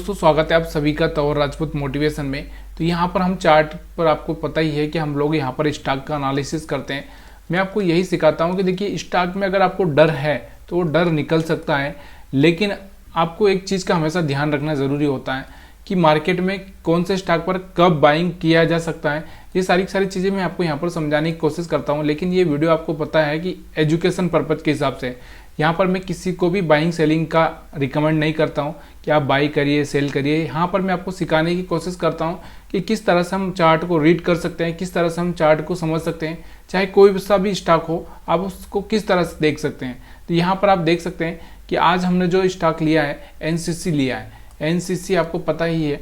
दोस्तों स्वागत है आप सभी का तौर राजपूत मोटिवेशन में। तो यहाँ पर हम चार्ट पर आपको पता ही है कि हम लोग यहाँ पर स्टॉक का एनालिसिस करते हैं। मैं आपको यही सिखाता हूँ कि देखिए स्टॉक में अगर आपको डर है तो वो डर निकल सकता है, लेकिन आपको एक चीज़ का हमेशा ध्यान रखना ज़रूरी होता है कि मार्केट में कौन से स्टॉक पर कब बाइंग किया जा सकता है। ये सारी चीज़ें मैं आपको यहाँ पर समझाने की कोशिश करता हूँ, लेकिन ये वीडियो आपको पता है कि एजुकेशन पर्पज़ के हिसाब से यहाँ पर मैं किसी को भी बाइंग सेलिंग का रिकमेंड नहीं करता हूँ कि आप बाई करिए सेल करिए। यहाँ पर मैं आपको सिखाने की कोशिश करता हूँ कि किस तरह से हम चार्ट को रीड कर सकते हैं, किस तरह से हम चार्ट को समझ सकते हैं। चाहे कोई सा भी स्टॉक हो, आप उसको किस तरह से देख सकते हैं। तो यहाँ पर आप देख सकते हैं कि आज हमने जो स्टॉक लिया है एनसीसी लिया है। एनसीसी आपको पता ही है,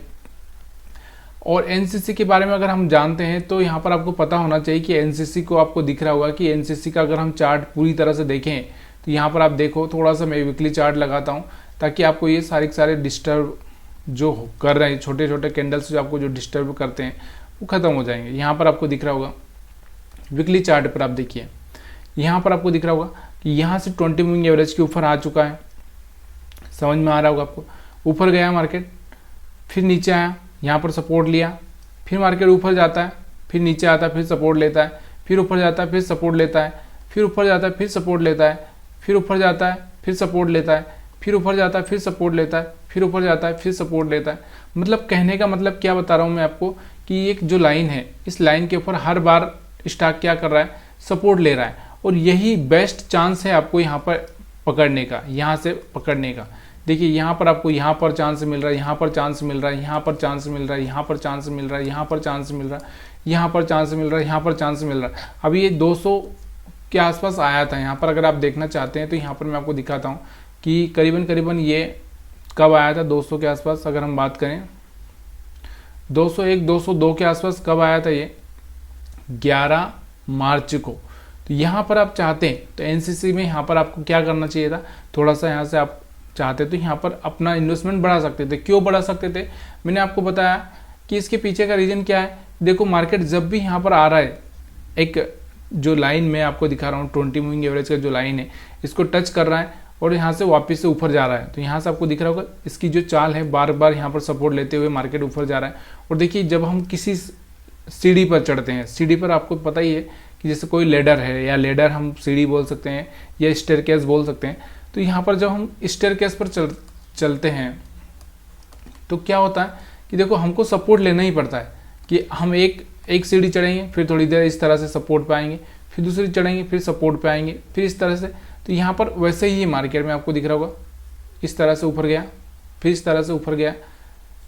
और एनसीसी के बारे में अगर हम जानते हैं तो यहाँ पर आपको पता होना चाहिए कि एनसीसी को आपको दिख रहा होगा कि एनसीसी का अगर हम चार्ट पूरी तरह से देखें तो यहाँ पर आप देखो, थोड़ा सा मैं वीकली चार्ट लगाता हूँ ताकि आपको ये सारे डिस्टर्ब जो कर रहे हैं, छोटे छोटे कैंडल्स जो आपको जो डिस्टर्ब करते हैं वो खत्म हो जाएंगे। यहाँ पर आपको दिख रहा होगा वीकली चार्ट पर, आप देखिए यहाँ पर आपको दिख रहा होगा कि यहाँ से 20 मूविंग एवरेज के ऊपर आ चुका है। समझ में आ रहा होगा आपको। ऊपर गया मार्केट, फिर नीचे आया, यहाँ पर सपोर्ट लिया, फिर मार्केट ऊपर जाता है, फिर नीचे आता है, फिर सपोर्ट लेता है, फिर ऊपर जाता है, फिर सपोर्ट लेता है, फिर ऊपर जाता है, फिर सपोर्ट लेता है, फिर ऊपर जाता है, फिर सपोर्ट लेता है, फिर ऊपर जाता है, फिर सपोर्ट लेता है, फिर ऊपर जाता है, फिर सपोर्ट लेता है। मतलब कहने का मतलब क्या बता रहा हूँ मैं आपको कि एक जो लाइन है, इस लाइन के ऊपर हर बार स्टॉक क्या कर रहा है, सपोर्ट ले रहा है, और यही बेस्ट चांस है आपको यहाँ पर पकड़ने का, यहाँ से पकड़ने का। देखिए यहाँ पर आपको यहाँ पर चांस मिल रहा है, यहाँ पर चांस मिल रहा है, यहाँ पर चांस मिल रहा है, यहाँ पर चांस मिल रहा है, यहाँ पर चांस मिल रहा है, यहाँ पर चांस मिल रहा है, यहाँ पर चांस मिल रहा है। अभी ये 200 के आसपास आया था। यहाँ पर अगर आप देखना चाहते हैं तो यहाँ पर मैं आपको दिखाता हूँ कि करीबन ये कब आया था 200 के आसपास। अगर हम बात करें 201 202 के आसपास कब आया था, ये 11 मार्च को। तो यहाँ पर आप चाहते हैं तो एनसीसी में यहाँ पर आपको क्या करना चाहिए था, थोड़ा सा यहाँ से आप चाहते तो यहाँ पर अपना इन्वेस्टमेंट बढ़ा सकते थे। क्यों बढ़ा सकते थे, मैंने आपको बताया कि इसके पीछे का रीज़न क्या है। देखो मार्केट जब भी यहाँ पर आ रहा है, एक जो लाइन मैं आपको दिखा रहा हूँ 20 मूविंग एवरेज का जो लाइन है, इसको टच कर रहा है और यहाँ से वापस से ऊपर जा रहा है। तो यहाँ से आपको दिख रहा होगा इसकी जो चाल है, बार बार यहाँ पर सपोर्ट लेते हुए मार्केट ऊपर जा रहा है। और देखिए जब हम किसी सीढ़ी पर चढ़ते हैं, सीढ़ी पर आपको पता ही है कि जैसे कोई लेडर है, या लेडर हम सीढ़ी बोल सकते हैं या स्टेयरकेस बोल सकते हैं। तो यहाँ पर जब हम स्टेयरकेस पर चलते हैं तो क्या होता है कि देखो हमको सपोर्ट लेना ही पड़ता है कि हम एक सीढ़ी चढ़ेंगे, फिर थोड़ी देर इस तरह से सपोर्ट पे आएंगे, फिर दूसरी चढ़ेंगे, फिर सपोर्ट पे आएंगे, फिर इस तरह से। तो यहाँ पर वैसे ही मार्केट में आपको दिख रहा होगा, इस तरह से ऊपर गया, फिर इस तरह से ऊपर गया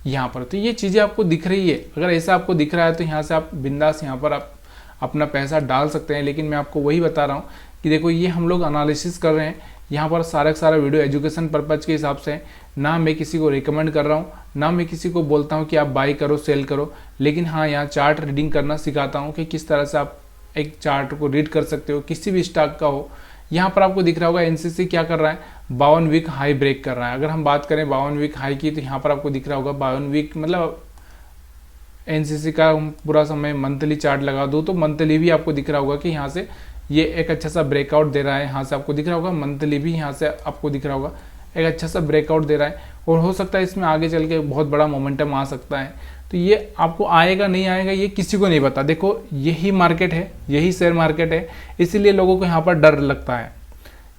यहाँ पर। तो ये चीज़ें आपको दिख रही है। अगर ऐसा आपको दिख रहा है तो यहाँ से आप बिंदास यहाँ पर आप अपना पैसा डाल सकते हैं। लेकिन मैं आपको वही बता रहा हूँ कि देखो ये हम लोग एनालिसिस कर रहे हैं, यहाँ पर सारा वीडियो एजुकेशन पर्पज़ के हिसाब से। ना मैं किसी को रिकमेंड कर रहा हूँ, ना मैं किसी को बोलता हूँ कि आप बाई करो सेल करो, लेकिन हाँ यहाँ चार्ट रीडिंग करना सिखाता हूँ कि किस तरह से आप एक चार्ट को रीड कर सकते हो, किसी भी स्टॉक का हो। यहाँ पर आपको दिख रहा होगा एनसीसी क्या कर रहा है, 52 वीक हाई ब्रेक कर रहा है। अगर हम बात करें 52 वीक हाई की, तो यहाँ पर आपको दिख रहा होगा 52 वीक, मतलब एनसीसी का पूरा समय मंथली चार्ट लगा दूँ तो मंथली भी आपको दिख रहा होगा कि यहाँ से ये एक अच्छा सा ब्रेकआउट दे रहा है। यहाँ से आपको दिख रहा होगा मंथली भी, यहाँ से आपको दिख रहा होगा एक अच्छा सा ब्रेकआउट दे रहा है, और हो सकता है इसमें आगे चल के बहुत बड़ा मोमेंटम आ सकता है। तो ये आपको आएगा नहीं आएगा ये किसी को नहीं पता। देखो यही मार्केट है, यही शेयर मार्केट है, इसीलिए लोगों को यहाँ पर डर लगता है।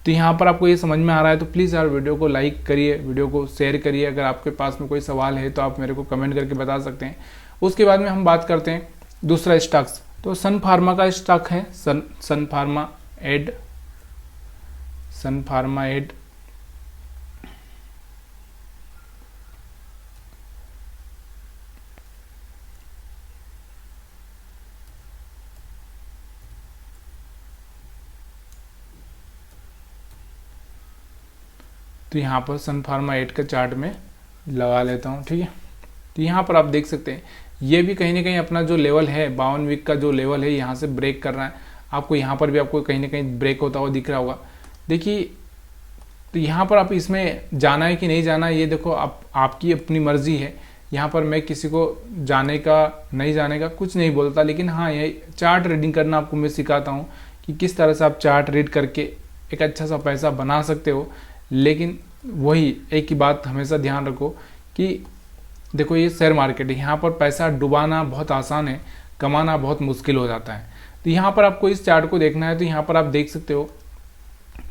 तो यहाँ पर आपको ये समझ में आ रहा है तो प्लीज़ यार वीडियो को लाइक करिए, वीडियो को शेयर करिए। अगर आपके पास में कोई सवाल है तो आप मेरे को कमेंट करके बता सकते हैं। उसके बाद में हम बात करते हैं दूसरा स्टॉक्स। तो सन फार्मा का स्टॉक है, सन फार्मा एड। तो यहाँ पर सन फार्मा एड का चार्ट में लगा लेता हूँ, ठीक है। तो यहाँ पर आप देख सकते हैं ये भी कहीं ना कहीं अपना जो लेवल है 52 वीक का जो लेवल है यहाँ से ब्रेक कर रहा है। आपको यहाँ पर भी आपको कहीं ना कहीं ब्रेक होता हुआ दिख रहा होगा। देखिए तो यहाँ पर आप इसमें जाना है कि नहीं जाना है, ये देखो आपकी अपनी मर्जी है। यहाँ पर मैं किसी को जाने का नहीं जाने का कुछ नहीं बोलता, लेकिन हाँ ये चार्ट रीडिंग करना आपको मैं सिखाता हूँ कि किस तरह से आप चार्ट रीड करके एक अच्छा सा पैसा बना सकते हो। लेकिन वही एक ही बात हमेशा ध्यान रखो कि देखो ये शेयर मार्केट है, यहाँ पर पैसा डुबाना बहुत आसान है, कमाना बहुत मुश्किल हो जाता है। तो यहाँ पर आपको इस चार्ट को देखना है, तो यहाँ पर आप देख सकते हो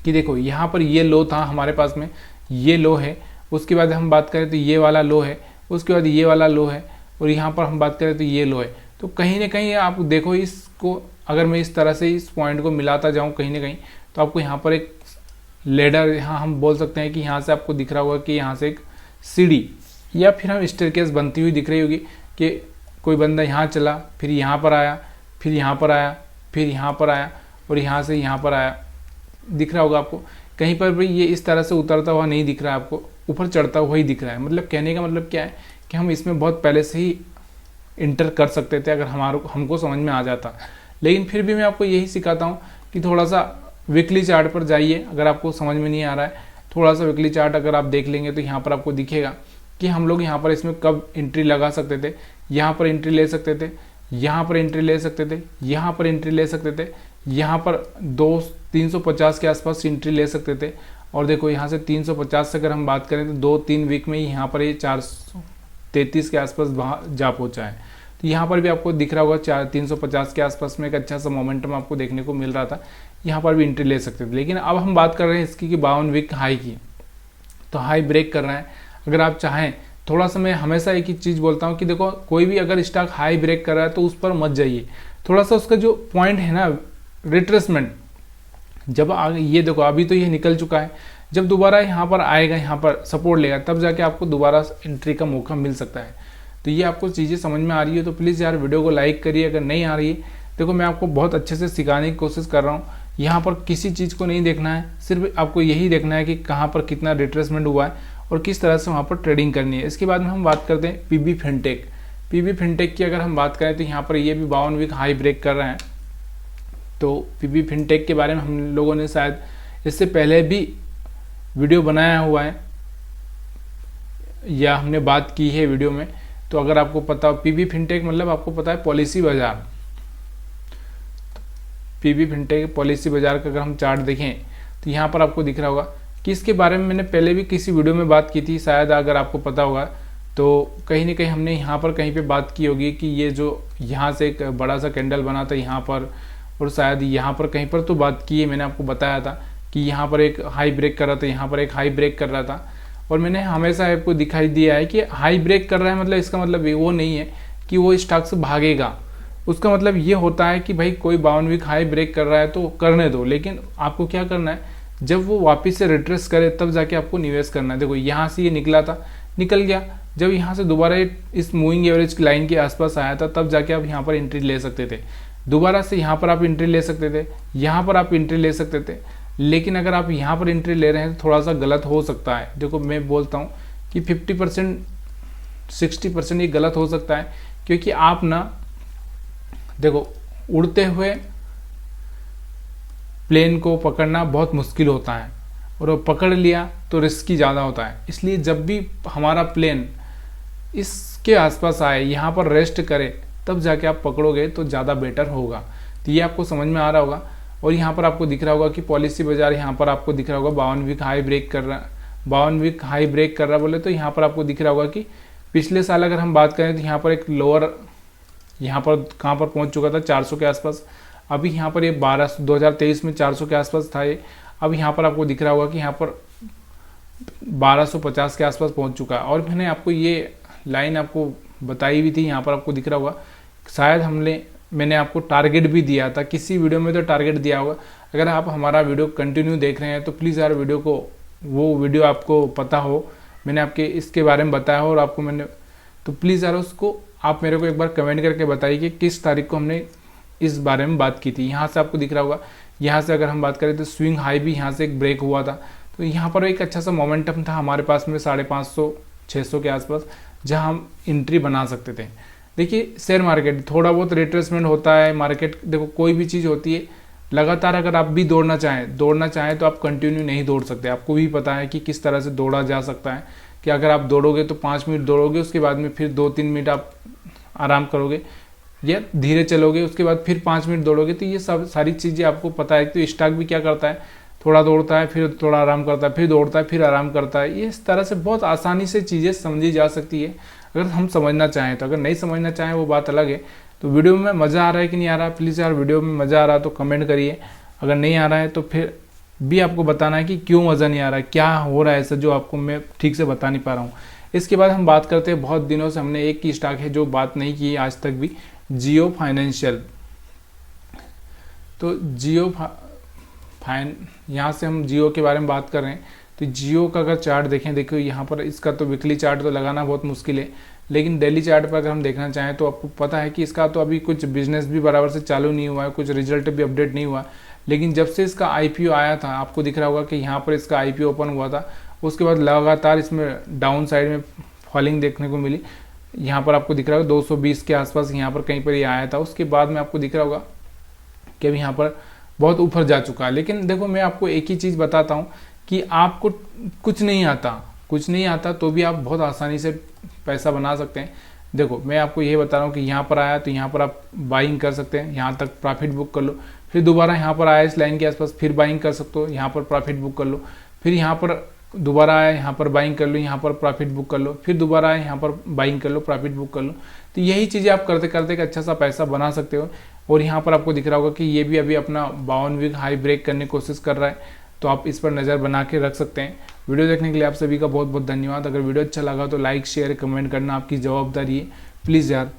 कि देखो यहाँ पर ये लो था हमारे पास में, ये लो है, उसके बाद हम बात करें तो ये वाला लो है, उसके बाद ये वाला लो है, और यहाँ पर हम बात करें तो ये लो है। तो कहीं ना कहीं आप देखो इसको, अगर मैं इस तरह से इस पॉइंट को मिलाता जाऊँ कहीं ना कहीं, तो आपको यहाँ पर एक लेडर, यहाँ हम बोल सकते हैं कि यहाँ से आपको दिख रहा होगा कि यहाँ से एक सीढ़ी या फिर हम स्टेयरकेस बनती हुई दिख रही होगी कि कोई बंदा यहाँ चला, फिर यहाँ पर आया, फिर यहाँ पर आया, फिर यहाँ पर आया, और यहाँ से यहाँ पर आया, दिख रहा होगा आपको। कहीं पर भी ये इस तरह से उतरता हुआ नहीं दिख रहा है आपको, ऊपर चढ़ता हुआ ही दिख रहा है। मतलब कहने का मतलब क्या है कि हम इसमें बहुत पहले से ही इंटर कर सकते थे अगर हमको समझ में आ जाता। लेकिन फिर भी मैं आपको यही सिखाता हूँ कि थोड़ा सा वीकली चार्ट पर जाइए, अगर आपको समझ में नहीं आ रहा है, थोड़ा सा वीकली चार्ट अगर आप देख लेंगे तो यहाँ पर आपको दिखेगा कि हम लोग यहाँ पर इसमें कब एंट्री लगा सकते थे, यहाँ पर एंट्री ले सकते थे, यहाँ पर एंट्री ले सकते थे, यहाँ पर एंट्री ले सकते थे, यहाँ पर 350 के आसपास एंट्री ले सकते थे। और देखो यहाँ से 350 से अगर हम बात करें तो 2-3 वीक में ही यहाँ पर ये 433 के आसपास जा पहुँचा है। तो यहाँ पर भी आपको दिख रहा होगा 350 के आसपास में एक अच्छा सा मोमेंटम आपको देखने को मिल रहा था, यहाँ पर भी एंट्री ले सकते थे। लेकिन अब हम बात कर रहे हैं इसकी कि 52 वीक हाई की, तो हाई ब्रेक कर रहे हैं। अगर आप चाहें, थोड़ा सा मैं हमेशा एक ही चीज़ बोलता हूँ कि देखो कोई भी अगर स्टॉक हाई ब्रेक कर रहा है तो उस पर मत जाइए, थोड़ा सा उसका जो पॉइंट है ना रिट्रेसमेंट, जब ये देखो अभी तो ये निकल चुका है, जब दोबारा यहाँ पर आएगा, यहाँ पर सपोर्ट लेगा, तब जाके आपको दोबारा एंट्री का मौका मिल सकता है। तो ये आपको चीज़ें समझ में आ रही है तो प्लीज़ यार वीडियो को लाइक करिए। अगर नहीं आ रही है, देखो मैं आपको बहुत अच्छे से सिखाने की कोशिश कर रहा हूँ, यहाँ पर किसी चीज़ को नहीं देखना है, सिर्फ आपको यही देखना है कि कहाँ पर कितना रिट्रेसमेंट हुआ है और किस तरह से वहाँ पर ट्रेडिंग करनी है। इसके बाद में हम बात करते हैं पीबी फिनटेक। पीबी फिनटेक की अगर हम बात करें तो यहाँ पर ये भी 52 वीक हाई ब्रेक कर रहे हैं। तो पीबी फिनटेक के बारे में हम लोगों ने शायद इससे पहले भी वीडियो बनाया हुआ है या हमने बात की है वीडियो में। तो अगर आपको पता हो पीबी फिनटेक मतलब आपको पता है पॉलिसी बाजार, पीबी फिनटेक पॉलिसी बाजार का अगर हम चार्ट देखें तो यहाँ पर आपको दिख रहा होगा कि इसके बारे में मैंने पहले भी किसी वीडियो में बात की थी, शायद अगर आपको पता होगा तो कहीं ना कहीं हमने यहाँ पर कहीं पे बात की होगी कि ये जो यहाँ से एक बड़ा सा कैंडल बना था यहाँ पर, और शायद यहाँ पर कहीं पर तो बात की है, मैंने आपको बताया था कि यहाँ पर एक हाई ब्रेक कर रहा था, यहाँ पर एक हाई ब्रेक कर रहा था। और मैंने हमेशा आपको दिखाई दिया है कि हाई ब्रेक कर रहा है मतलब इसका मतलब वो नहीं है कि वो स्टॉक से भागेगा, उसका मतलब ये होता है कि भाई कोई 52 वीक हाई ब्रेक कर रहा है तो करने दो, लेकिन आपको क्या करना है, जब वो वापस से रिट्रेस करे तब जाके आपको निवेश करना है। देखो यहाँ से ये निकला था, निकल गया, जब यहाँ से दोबारा इस मूविंग एवरेज की लाइन के आसपास आया था तब जाके आप यहाँ पर एंट्री ले सकते थे, दोबारा से यहाँ पर आप एंट्री ले सकते थे, यहाँ पर आप एंट्री ले सकते थे। लेकिन अगर आप यहाँ पर एंट्री ले रहे हैं तो थोड़ा सा गलत हो सकता है। देखो मैं बोलता हूँ कि 50% 60% ये गलत हो सकता है, क्योंकि आप ना देखो उड़ते हुए प्लेन को पकड़ना बहुत मुश्किल होता है और वो पकड़ लिया तो रिस्की ज़्यादा होता है। इसलिए जब भी हमारा प्लेन इसके आसपास आए, यहाँ पर रेस्ट करे, तब जाके आप पकड़ोगे तो ज़्यादा बेटर होगा। तो ये आपको समझ में आ रहा होगा। और यहाँ पर आपको दिख रहा होगा कि पॉलिसी बाजार यहाँ पर आपको दिख रहा होगा 52 वीक हाई ब्रेक कर रहा है, 52 वीक हाई ब्रेक कर रहा बोले तो यहाँ पर आपको दिख रहा होगा कि पिछले साल अगर हम बात करें तो यहाँ पर एक लोअर, यहाँ पर कहाँ पर पहुँच चुका था 400 के आसपास, अभी यहाँ पर ये 2023 में 400 के आसपास था ये, अब यहाँ पर आपको दिख रहा होगा कि यहाँ पर 1250 के आसपास पहुँच चुका है। और मैंने आपको ये लाइन आपको बताई भी थी, यहाँ पर आपको दिख रहा होगा, शायद मैंने आपको टारगेट भी दिया था, किसी वीडियो में तो टारगेट दिया होगा। अगर आप हमारा वीडियो कंटिन्यू देख रहे हैं तो प्लीज़ यार वीडियो को, वो वीडियो आपको पता हो, मैंने आपके इसके बारे में बताया हो और आपको मैंने, तो प्लीज़ यार उसको आप मेरे को एक बार कमेंट करके बताइए कि किस तारीख को हमने इस बारे में बात की थी। यहाँ से आपको दिख रहा होगा, यहाँ से अगर हम बात करें तो स्विंग हाई भी यहाँ से एक ब्रेक हुआ था, तो यहाँ पर एक अच्छा सा मोमेंटम था हमारे पास में 550-600 के आसपास, जहाँ हम एंट्री बना सकते थे। देखिए शेयर मार्केट थोड़ा बहुत रिट्रेसमेंट होता है, मार्केट देखो कोई भी चीज़ होती है, लगातार अगर आप भी दौड़ना चाहें तो आप कंटिन्यू नहीं दौड़ सकते। आपको भी पता है कि किस तरह से दौड़ा जा सकता है, कि अगर आप दौड़ोगे तो 5 मिनट दौड़ोगे, उसके बाद में फिर 2-3 मिनट आप आराम करोगे या धीरे चलोगे, उसके बाद फिर 5 मिनट दौड़ोगे। तो ये सब सारी चीज़ें आपको पता है। तो स्टॉक भी क्या करता है, थोड़ा दौड़ता है, फिर थोड़ा आराम करता है, फिर दौड़ता है, फिर आराम करता है। ये इस तरह से बहुत आसानी से चीज़ें समझी जा सकती है अगर हम समझना चाहें तो। अगर नहीं समझना चाहें वो बात अलग है। तो वीडियो में मज़ा आ रहा है कि नहीं आ रहा है, प्लीज़ यार वीडियो में मज़ा आ रहा है तो कमेंट करिए। अगर नहीं आ रहा है तो फिर भी आपको बताना है कि क्यों मज़ा नहीं आ रहा है, क्या हो रहा है ऐसा जो आपको मैं ठीक से बता नहीं पा रहा हूँ। इसके बाद हम बात करते हैं, बहुत दिनों से हमने एक ही स्टॉक है जो बात नहीं की आज तक भी, जियो फाइनेंशियल। तो यहाँ से हम जियो के बारे में बात कर रहे हैं। तो जियो का अगर चार्ट देखें, देखो यहाँ पर इसका तो वीकली चार्ट तो लगाना बहुत मुश्किल है, लेकिन डेली चार्ट पर अगर हम देखना चाहें तो आपको पता है कि इसका तो अभी कुछ बिजनेस भी बराबर से चालू नहीं हुआ है, कुछ रिजल्ट भी अपडेट नहीं हुआ। लेकिन जब से इसका आईपीओ आया था, आपको दिख रहा होगा कि यहाँ पर इसका आईपीओ ओपन हुआ था, उसके बाद लगातार इसमें डाउन साइड में फॉलिंग देखने को मिली। यहाँ पर आपको दिख रहा होगा 220 के आसपास यहाँ पर कहीं पर ये आया था। उसके बाद में आपको दिख रहा होगा कि अभी यहाँ पर बहुत ऊपर जा चुका है। लेकिन देखो मैं आपको एक ही चीज़ बताता हूँ कि आपको कुछ नहीं आता तो भी आप बहुत आसानी से पैसा बना सकते हैं। देखो मैं आपको ये बता रहा हूँ कि यहाँ पर आया तो यहाँ पर आप बाइंग कर सकते हैं, यहाँ तक प्रॉफिट बुक कर लो, फिर दोबारा यहाँ पर आया इस लाइन के आसपास, फिर बाइंग कर सकते हो, यहाँ पर प्रॉफिट बुक कर लो, फिर यहाँ पर दोबारा आया यहाँ पर बाइंग कर लो, यहाँ पर प्रॉफिट बुक कर लो, फिर दोबारा आया यहाँ पर बाइंग कर लो, प्रॉफिट बुक कर लो। तो यही चीज़ें आप करते करते एक अच्छा सा पैसा बना सकते हो। और यहाँ पर आपको दिख रहा होगा कि ये भी अभी अपना 52 वीक हाई ब्रेक करने की कोशिश कर रहा है, तो आप इस पर नज़र बना के रख सकते हैं। वीडियो देखने के लिए आप सभी का बहुत बहुत धन्यवाद। अगर वीडियो अच्छा लगा तो लाइक शेयर कमेंट करना आपकी जवाबदारी है, प्लीज़ यार।